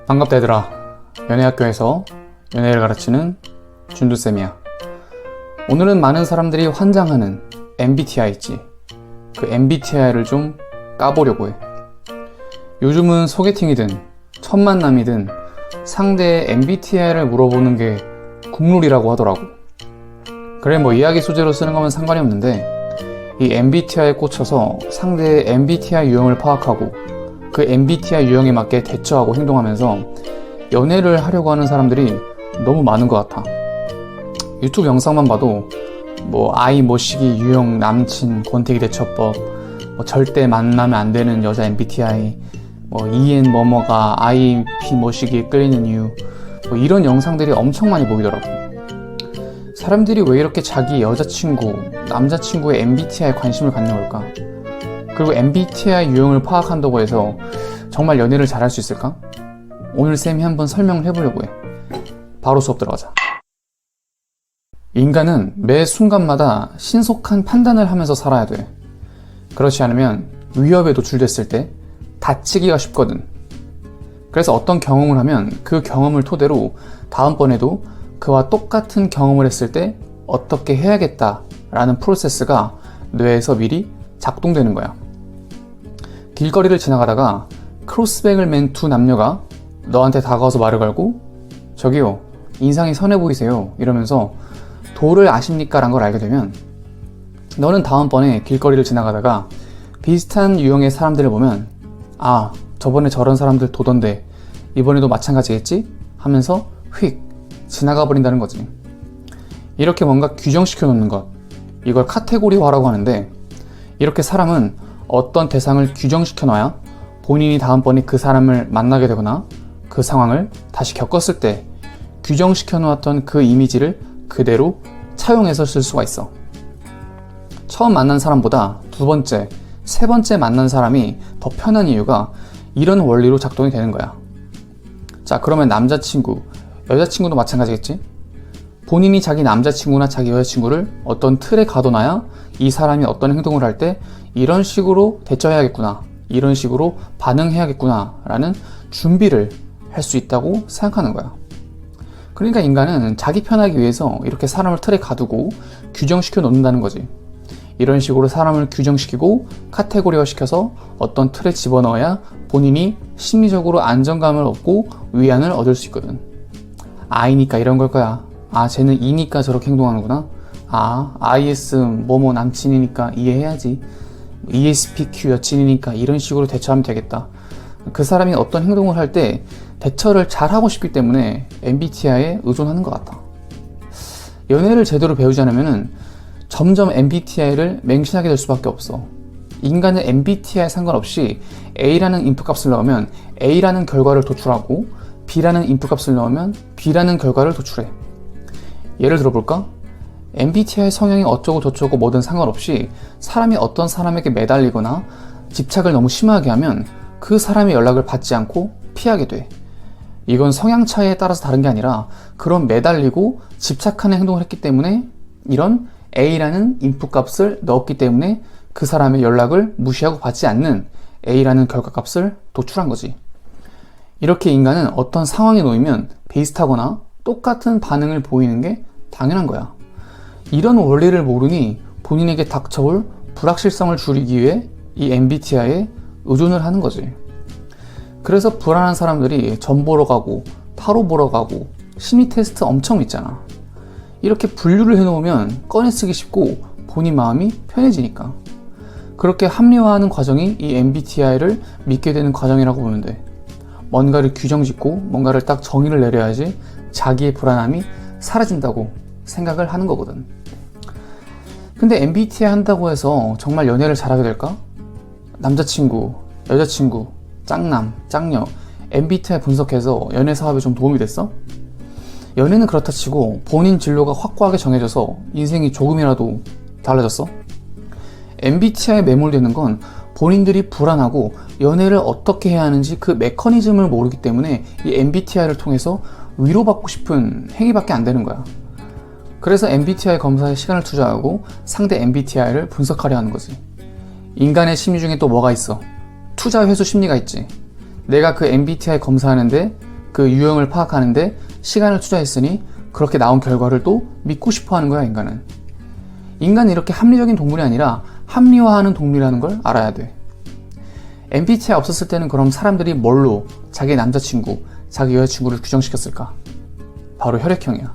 반갑다 얘들아. 연애학교에서 연애를 가르치는 준두쌤이야. 오늘은 많은 사람들이 환장하는 MBTI 있지. 그 MBTI를 좀 까보려고 해. 요즘은 소개팅이든 첫 만남이든 상대의 MBTI를 물어보는 게 국룰이라고 하더라고. 그래, 뭐 이야기 소재로 쓰는 거면 상관이 없는데 이 MBTI에 꽂혀서 상대의 MBTI 유형을 파악하고 그 MBTI 유형에 맞게 대처하고 행동하면서 연애를 하려고 하는 사람들이 너무 많은 것 같아. 유튜브 영상만 봐도 뭐 I 모시기 유형 남친 권태기 대처법, 뭐 절대 만나면 안 되는 여자 MBTI, 뭐 EN 뭐뭐가 IP 모시기에 끌리는 이유, 뭐 이런 영상들이 엄청 많이 보이더라고. 사람들이 왜 이렇게 자기 여자친구, 남자친구의 MBTI에 관심을 갖는 걸까? 그리고 MBTI 유형을 파악한다고 해서 정말 연애를 잘할 수 있을까? 오늘 쌤이 한번 설명을 해보려고 해. 바로 수업 들어가자. 인간은 매 순간마다 신속한 판단을 하면서 살아야 돼. 그렇지 않으면 위협에 노출됐을 때 다치기가 쉽거든. 그래서 어떤 경험을 하면 그 경험을 토대로 다음번에도 그와 똑같은 경험을 했을 때 어떻게 해야겠다라는 프로세스가 뇌에서 미리 작동되는 거야. 길거리를 지나가다가 크로스백을 맨 두 남녀가 너한테 다가와서 말을 걸고 저기요, 인상이 선해 보이세요 이러면서 도를 아십니까? 라는 걸 알게 되면 너는 다음번에 길거리를 지나가다가 비슷한 유형의 사람들을 보면 아, 저번에 저런 사람들 도던데 이번에도 마찬가지겠지? 하면서 휙 지나가 버린다는 거지. 이렇게 뭔가 규정시켜 놓는 것, 이걸 카테고리화라고 하는데, 이렇게 사람은 어떤 대상을 규정시켜 놔야 본인이 다음번에 그 사람을 만나게 되거나 그 상황을 다시 겪었을 때 규정시켜 놓았던 그 이미지를 그대로 차용해서 쓸 수가 있어. 처음 만난 사람보다 두 번째, 세 번째 만난 사람이 더 편한 이유가 이런 원리로 작동이 되는 거야. 자, 그러면 남자친구, 여자친구도 마찬가지겠지? 본인이 자기 남자친구나 자기 여자친구를 어떤 틀에 가둬놔야 이 사람이 어떤 행동을 할 때 이런 식으로 대처해야겠구나, 이런 식으로 반응해야겠구나 라는 준비를 할 수 있다고 생각하는 거야. 그러니까 인간은 자기 편하기 위해서 이렇게 사람을 틀에 가두고 규정시켜 놓는다는 거지. 이런 식으로 사람을 규정시키고 카테고리화 시켜서 어떤 틀에 집어넣어야 본인이 심리적으로 안정감을 얻고 위안을 얻을 수 있거든. I니까 이런 걸 거야. 아, 쟤는 E니까 저렇게 행동하는구나. 아, IS 뭐뭐 남친이니까 이해해야지. ESPQ 여친이니까 이런 식으로 대처하면 되겠다. 그 사람이 어떤 행동을 할 때 대처를 잘 하고 싶기 때문에 MBTI에 의존하는 것 같다. 연애를 제대로 배우지 않으면 점점 MBTI를 맹신하게 될 수밖에 없어. 인간은 MBTI에 상관없이 A라는 인풋값을 넣으면 A라는 결과를 도출하고 B라는 인풋값을 넣으면 B라는 결과를 도출해. 예를 들어볼까? MBTI 성향이 어쩌고 저쩌고 뭐든 상관없이 사람이 어떤 사람에게 매달리거나 집착을 너무 심하게 하면 그 사람의 연락을 받지 않고 피하게 돼. 이건 성향 차이에 따라서 다른 게 아니라 그런 매달리고 집착하는 행동을 했기 때문에 이런 A라는 인풋 값을 넣었기 때문에 그 사람의 연락을 무시하고 받지 않는 A라는 결과값을 도출한 거지. 이렇게 인간은 어떤 상황에 놓이면 비슷하거나 똑같은 반응을 보이는 게 당연한 거야. 이런 원리를 모르니 본인에게 닥쳐올 불확실성을 줄이기 위해 이 MBTI에 의존을 하는 거지. 그래서 불안한 사람들이 점 보러 가고 타로 보러 가고 심리 테스트 엄청 믿잖아. 이렇게 분류를 해놓으면 꺼내 쓰기 쉽고 본인 마음이 편해지니까. 그렇게 합리화하는 과정이 이 MBTI를 믿게 되는 과정이라고 보면 돼. 뭔가를 규정짓고 뭔가를 딱 정의를 내려야지 자기의 불안함이 사라진다고 생각을 하는 거거든. 근데 MBTI 한다고 해서 정말 연애를 잘하게 될까? 남자친구, 여자친구, 짝남, 짝녀, MBTI 분석해서 연애 사업에 좀 도움이 됐어? 연애는 그렇다 치고 본인 진로가 확고하게 정해져서 인생이 조금이라도 달라졌어? MBTI에 매몰되는 건 본인들이 불안하고 연애를 어떻게 해야 하는지 그 메커니즘을 모르기 때문에 이 MBTI를 통해서 위로받고 싶은 행위밖에 안 되는 거야. 그래서 MBTI 검사에 시간을 투자하고 상대 MBTI를 분석하려 하는 거지. 인간의 심리 중에 또 뭐가 있어? 투자 회수 심리가 있지. 내가 그 MBTI 검사하는데 그 유형을 파악하는데 시간을 투자했으니 그렇게 나온 결과를 또 믿고 싶어 하는 거야, 인간은. 인간은 이렇게 합리적인 동물이 아니라 합리화하는 동물이라는 걸 알아야 돼. MBTI 없었을 때는 그럼 사람들이 뭘로 자기 남자친구, 자기 여자친구를 규정시켰을까? 바로 혈액형이야.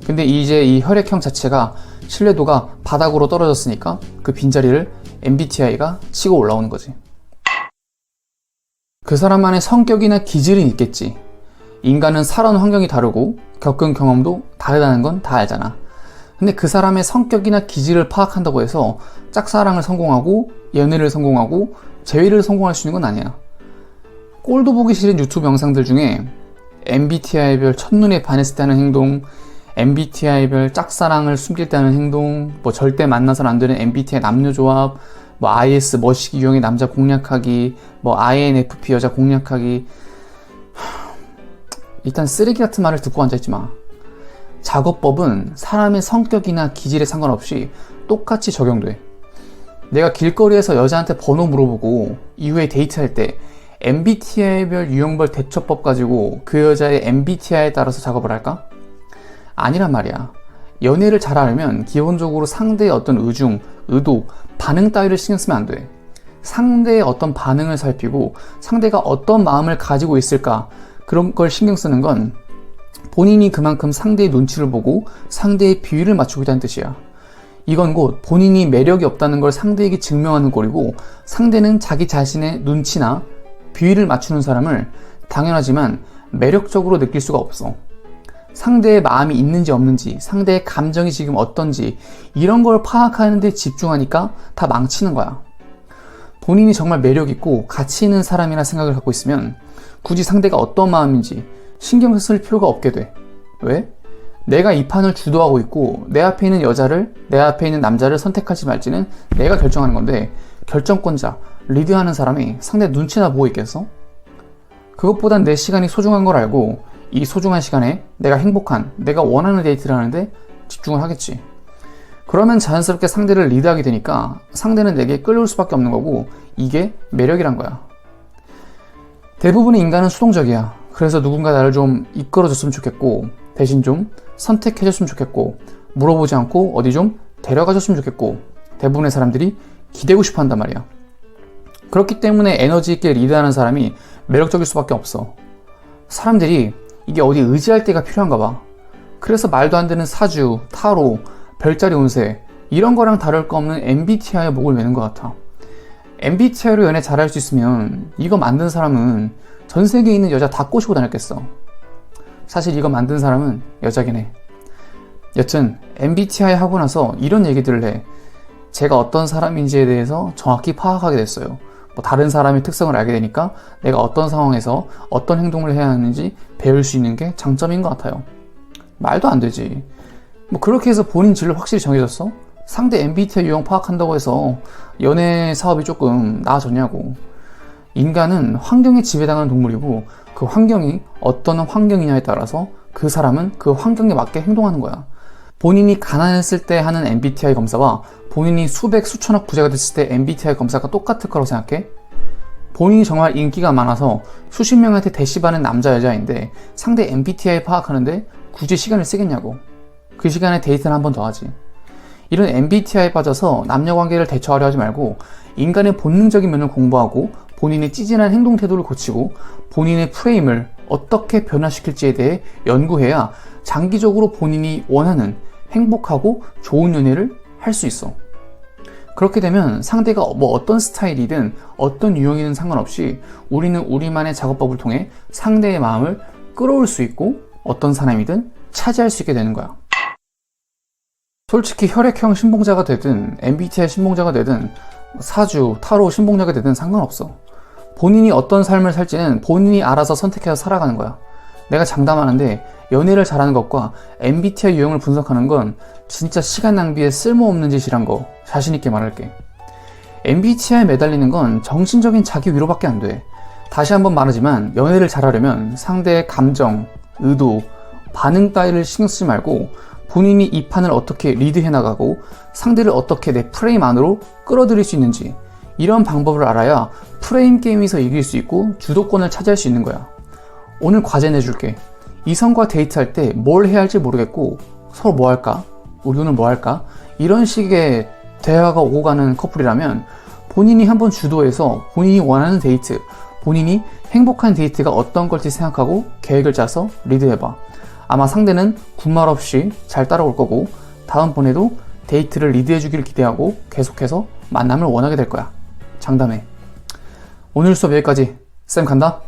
근데 이제 이 혈액형 자체가 신뢰도가 바닥으로 떨어졌으니까 그 빈자리를 MBTI가 치고 올라오는 거지. 그 사람만의 성격이나 기질은 있겠지. 인간은 살아온 환경이 다르고 겪은 경험도 다르다는 건 다 알잖아. 근데 그 사람의 성격이나 기질을 파악한다고 해서 짝사랑을 성공하고 연애를 성공하고 재회를 성공할 수 있는 건 아니야. 꼴도 보기 싫은 유튜브 영상들 중에 MBTI별 첫눈에 반했을 때 하는 행동, MBTI별 짝사랑을 숨길 때 하는 행동, 뭐 절대 만나서는 안 되는 MBTI 남녀조합, 뭐 IS 머시기 유형의 남자 공략하기, 뭐 INFP 여자 공략하기. 일단 쓰레기 같은 말을 듣고 앉아있지 마. 작업법은 사람의 성격이나 기질에 상관없이 똑같이 적용돼. 내가 길거리에서 여자한테 번호 물어보고 이후에 데이트할 때 MBTI별 유형별 대처법 가지고 그 여자의 MBTI에 따라서 작업을 할까? 아니란 말이야. 연애를 잘 하려면 기본적으로 상대의 어떤 의중, 의도, 반응 따위를 신경 쓰면 안 돼. 상대의 어떤 반응을 살피고 상대가 어떤 마음을 가지고 있을까, 그런 걸 신경 쓰는 건 본인이 그만큼 상대의 눈치를 보고 상대의 비위를 맞추고 있다는 뜻이야. 이건 곧 본인이 매력이 없다는 걸 상대에게 증명하는 꼴이고, 상대는 자기 자신의 눈치나 비위를 맞추는 사람을 당연하지만 매력적으로 느낄 수가 없어. 상대의 마음이 있는지 없는지, 상대의 감정이 지금 어떤지, 이런 걸 파악하는 데 집중하니까 다 망치는 거야. 본인이 정말 매력있고 가치 있는 사람이라 생각을 갖고 있으면 굳이 상대가 어떤 마음인지 신경 쓸 필요가 없게 돼. 왜? 내가 이 판을 주도하고 있고 내 앞에 있는 여자를, 내 앞에 있는 남자를 선택할지 말지는 내가 결정하는 건데, 결정권자, 리드하는 사람이 상대 눈치나 보고 있겠어? 그것보단 내 시간이 소중한 걸 알고 이 소중한 시간에 내가 행복한, 내가 원하는 데이트를 하는데 집중을 하겠지. 그러면 자연스럽게 상대를 리드하게 되니까 상대는 내게 끌려올 수밖에 없는 거고, 이게 매력이란 거야. 대부분의 인간은 수동적이야. 그래서 누군가 나를 좀 이끌어줬으면 좋겠고, 대신 좀 선택해줬으면 좋겠고, 물어보지 않고 어디 좀 데려가줬으면 좋겠고, 대부분의 사람들이 기대고 싶어 한단 말이야. 그렇기 때문에 에너지 있게 리드하는 사람이 매력적일 수밖에 없어. 사람들이 이게 어디 의지할 때가 필요한가 봐. 그래서 말도 안 되는 사주, 타로, 별자리 운세, 이런 거랑 다를 거 없는 MBTI에 목을 매는 것 같아. MBTI로 연애 잘할 수 있으면 이거 만든 사람은 전 세계에 있는 여자 다 꼬시고 다녔겠어. 사실 이거 만든 사람은 여자긴 해. 여튼 MBTI 하고 나서 이런 얘기들을 해. 제가 어떤 사람인지에 대해서 정확히 파악하게 됐어요. 뭐 다른 사람의 특성을 알게 되니까 내가 어떤 상황에서 어떤 행동을 해야 하는지 배울 수 있는 게 장점인 것 같아요. 말도 안 되지. 뭐 그렇게 해서 본인 진로 확실히 정해졌어? 상대 MBTI 유형 파악한다고 해서 연애 사업이 조금 나아졌냐고. 인간은 환경에 지배당하는 동물이고, 그 환경이 어떤 환경이냐에 따라서 그 사람은 그 환경에 맞게 행동하는 거야. 본인이 가난했을 때 하는 MBTI 검사와 본인이 수백 수천억 부자가 됐을 때 MBTI 검사가 똑같을 거라고 생각해? 본인이 정말 인기가 많아서 수십 명한테 대시받는 남자 여자인데 상대 MBTI 파악하는데 굳이 시간을 쓰겠냐고. 그 시간에 데이트는 한 번 더 하지. 이런 MBTI에 빠져서 남녀관계를 대처하려 하지 말고 인간의 본능적인 면을 공부하고 본인의 찌질한 행동 태도를 고치고 본인의 프레임을 어떻게 변화시킬지에 대해 연구해야 장기적으로 본인이 원하는 행복하고 좋은 연애를 할 수 있어. 그렇게 되면 상대가 뭐 어떤 스타일이든 어떤 유형이든 상관없이 우리는 우리만의 작업법을 통해 상대의 마음을 끌어올 수 있고 어떤 사람이든 차지할 수 있게 되는 거야. 솔직히 혈액형 신봉자가 되든 MBTI 신봉자가 되든 사주, 타로 신봉자가 되든 상관없어. 본인이 어떤 삶을 살지는 본인이 알아서 선택해서 살아가는 거야. 내가 장담하는데 연애를 잘하는 것과 MBTI 유형을 분석하는 건 진짜 시간 낭비에 쓸모없는 짓이란 거 자신있게 말할게. MBTI에 매달리는 건 정신적인 자기 위로밖에 안 돼. 다시 한번 말하지만 연애를 잘하려면 상대의 감정, 의도, 반응 따위를 신경 쓰지 말고 본인이 이 판을 어떻게 리드해 나가고 상대를 어떻게 내 프레임 안으로 끌어들일 수 있는지, 이런 방법을 알아야 프레임 게임에서 이길 수 있고 주도권을 차지할 수 있는 거야. 오늘 과제 내줄게. 이성과 데이트할 때 뭘 해야 할지 모르겠고 서로 뭐 할까? 우리 오늘 뭐 할까? 이런 식의 대화가 오고 가는 커플이라면 본인이 한번 주도해서 본인이 원하는 데이트, 본인이 행복한 데이트가 어떤 걸지 생각하고 계획을 짜서 리드해봐. 아마 상대는 군말 없이 잘 따라올 거고 다음번에도 데이트를 리드해주기를 기대하고 계속해서 만남을 원하게 될 거야. 장담해. 오늘 수업 여기까지. 쌤 간다.